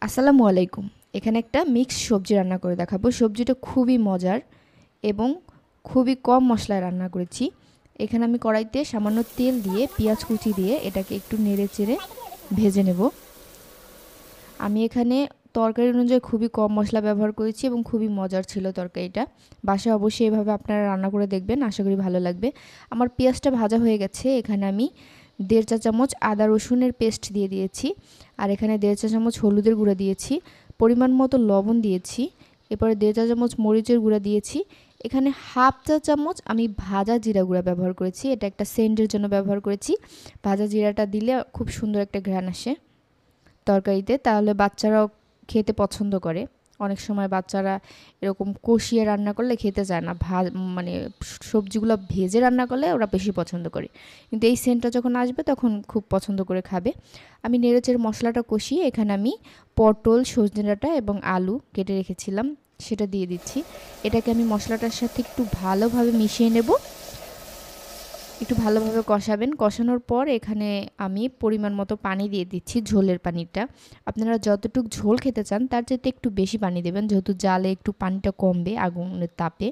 আসসালামু আলাইকুম। এখানে একটা মিক্স সবজি রান্না করে দেখাবো। সবজিটা খুবই মজার এবং খুবই কম মশলায় রান্না করেছি। এখানে আমি কড়াইতে সামান্য তেল দিয়ে পেঁয়াজ কুচি দিয়ে এটাকে একটু নেড়ে চেড়ে ভেজে নেব। আমি এখানে তরকারি অনুযায়ী খুবই কম মশলা ব্যবহার করেছি এবং খুবই মজার ছিল তরকারিটা। বাসায় অবশ্যই এভাবে আপনারা রান্না করে দেখবেন, আশা করি ভালো লাগবে। আমার পেঁয়াজটা ভাজা হয়ে গেছে। এখানে আমি 1.5 চা চামচ আদা রসুনের পেস্ট দিয়ে দিয়েছি, আর এখানে 1.5 চা চামচ হলুদের গুঁড়া দিয়েছি, পরিমাণ মতো লবণ দিয়েছি, এরপরে 1.5 চা চামচ মরিচের গুঁড়া দিয়েছি। এখানে 1/2 চা চামচ আমি ভাজা জিরা গুঁড়া ব্যবহার করেছি, এটা একটা সেন্টের জন্য ব্যবহার করেছি। ভাজা জিরাটা দিলে খুব সুন্দর একটা ঘ্রাণ আসে তরকারিতে, তাহলে বাচ্চারাও খেতে পছন্দ করে। অনেক সময় বাচ্চারা এরকম কষিয়ে রান্না করলে খেতে চায় না, মানে সবজিগুলো ভেজে রান্না করলে ওরা বেশি পছন্দ করে, কিন্তু এই সেন্টটা যখন আসবে তখন খুব পছন্দ করে খাবে। আমি নেড়েচেড়ে মশলাটা কষিয়ে এখানে আমি পটল, সজনে ডাঁটা এবং আলু কেটে রেখেছিলাম সেটা দিয়ে দিচ্ছি। এটাকে আমি মশলাটার সাথে একটু ভালোভাবে মিশিয়ে নেব। একটু ভালোভাবে কষাবেন। কষানোর পর এখানে আমি পরিমাণ মতো পানি দিয়ে দিচ্ছি, ঝোলের পানিটা। আপনারা যতটুক ঝোল খেতে চান তার চাইতে একটু বেশি পানি দেবেন, যেহেতু জালে একটু পানিটা কমবে আগুনের তাপে।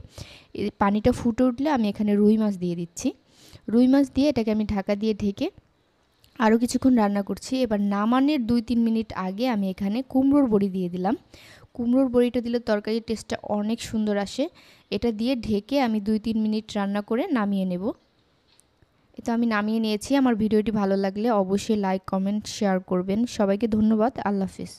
এই পানিটা ফুটে উঠলে আমি এখানে রুই মাছ দিয়ে দিচ্ছি। রুই মাছ দিয়ে এটাকে আমি ঢাকা দিয়ে ঢেকে আরও কিছুক্ষণ রান্না করছি। এবার নামানোর 2-3 মিনিট আগে আমি এখানে কুমড়োর বড়ি দিয়ে দিলাম। কুমড়োর বড়িটা দিলে তরকারির টেস্টটা অনেক সুন্দর আসে। এটা দিয়ে ঢেকে আমি 2-3 মিনিট রান্না করে নামিয়ে নেব। এটা আমি নামিয়ে নিয়েছি। আমার ভিডিওটি ভালো লাগলে অবশ্যই লাইক, কমেন্ট, শেয়ার করবেন। সবাইকে ধন্যবাদ। আল্লাহ হাফেজ।